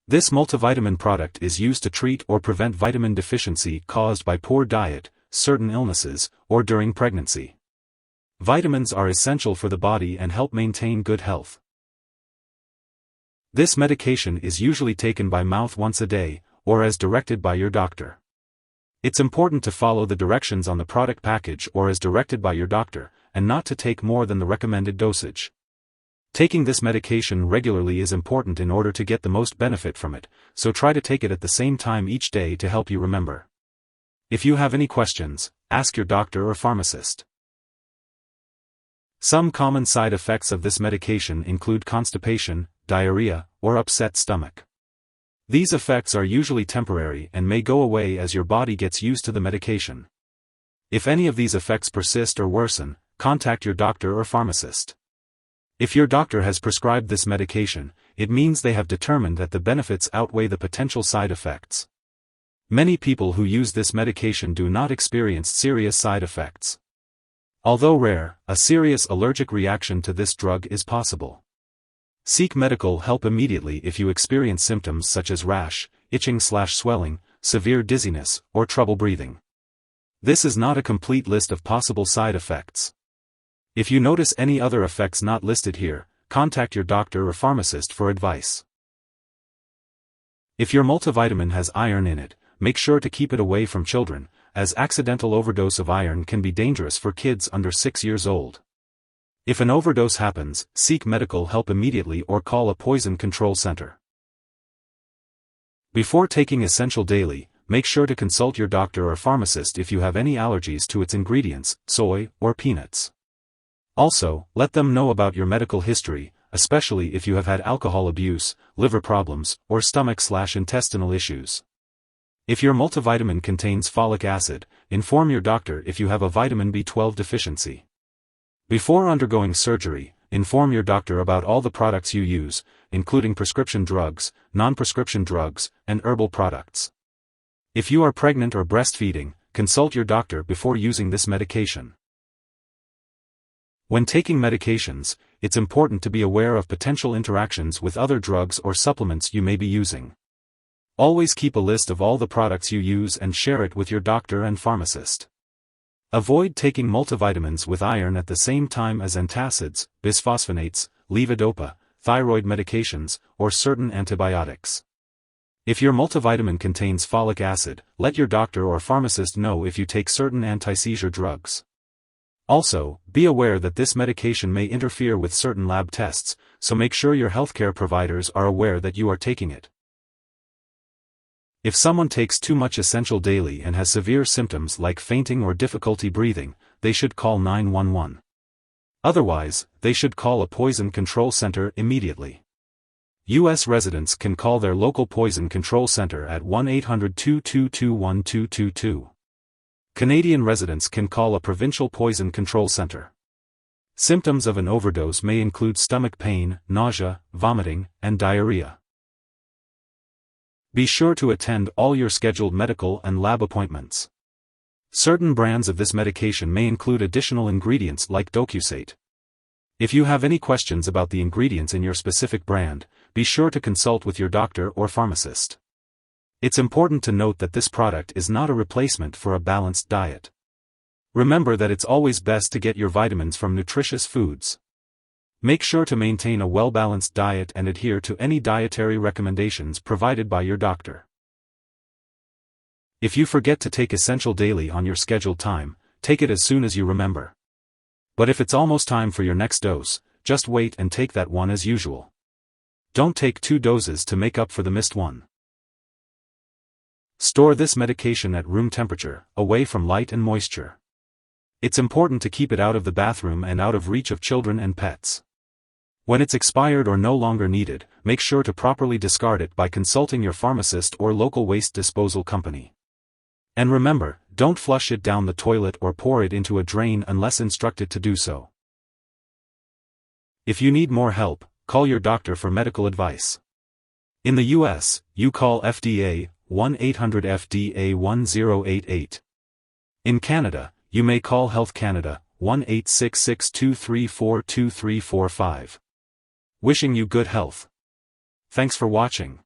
This multivitamin product is used to treat or prevent vitamin deficiency caused by poor diet, certain illnesses, or during pregnancy. Vitamins are essential for the body and help maintain good health. This medication is usually taken by mouth once a day, or as directed by your doctor. It's important to follow the directions on the product package or as directed by your doctor, and not to take more than the recommended dosage. Taking this medication regularly is important in order to get the most benefit from it, so try to take it at the same time each day to help you remember. If you have any questions, ask your doctor or pharmacist. Some common side effects of this medication include constipation, diarrhea, or upset stomach. These effects are usually temporary and may go away as your body gets used to the medication. If any of these effects persist or worsen, contact your doctor or pharmacist. If your doctor has prescribed this medication, it means they have determined that the benefits outweigh the potential side effects. Many people who use this medication do not experience serious side effects. Although rare, a serious allergic reaction to this drug is possible. Seek medical help immediately if you experience symptoms such as rash, itching/swelling, severe dizziness, or trouble breathing. This is not a complete list of possible side effects. If you notice any other effects not listed here, contact your doctor or pharmacist for advice. If your multivitamin has iron in it, make sure to keep it away from children, as accidental overdose of iron can be dangerous for kids under 6 years old. If an overdose happens, seek medical help immediately or call a poison control center. Before taking Essential Daily, make sure to consult your doctor or pharmacist if you have any allergies to its ingredients, soy, or peanuts. Also, let them know about your medical history, especially if you have had alcohol abuse, liver problems, or stomach/intestinal issues. If your multivitamin contains folic acid, inform your doctor if you have a vitamin B12 deficiency. Before undergoing surgery, inform your doctor about all the products you use, including prescription drugs, non-prescription drugs, and herbal products. If you are pregnant or breastfeeding, consult your doctor before using this medication. When taking medications, it's important to be aware of potential interactions with other drugs or supplements you may be using. Always keep a list of all the products you use and share it with your doctor and pharmacist. Avoid taking multivitamins with iron at the same time as antacids, bisphosphonates, levodopa, thyroid medications, or certain antibiotics. If your multivitamin contains folic acid, let your doctor or pharmacist know if you take certain anti-seizure drugs. Also, be aware that this medication may interfere with certain lab tests, so make sure your healthcare providers are aware that you are taking it. If someone takes too much Essential Daily and has severe symptoms like fainting or difficulty breathing, they should call 911. Otherwise, they should call a poison control center immediately. U.S. residents can call their local poison control center at 1-800-222-1222. Canadian residents can call a provincial poison control center. Symptoms of an overdose may include stomach pain, nausea, vomiting, and diarrhea. Be sure to attend all your scheduled medical and lab appointments. Certain brands of this medication may include additional ingredients like docusate. If you have any questions about the ingredients in your specific brand, be sure to consult with your doctor or pharmacist. It's important to note that this product is not a replacement for a balanced diet. Remember that it's always best to get your vitamins from nutritious foods. Make sure to maintain a well-balanced diet and adhere to any dietary recommendations provided by your doctor. If you forget to take Essential Daily on your scheduled time, take it as soon as you remember. But if it's almost time for your next dose, just wait and take that one as usual. Don't take 2 doses to make up for the missed one. Store this medication at room temperature, away from light and moisture. It's important to keep it out of the bathroom and out of reach of children and pets. When it's expired or no longer needed, make sure to properly discard it by consulting your pharmacist or local waste disposal company. And remember, don't flush it down the toilet or pour it into a drain unless instructed to do so. If you need more help, call your doctor for medical advice. In the US, you call FDA, 1-800-FDA-1088. In Canada, you may call Health Canada, 1-866-234-2345. Wishing you good health. Thanks for watching.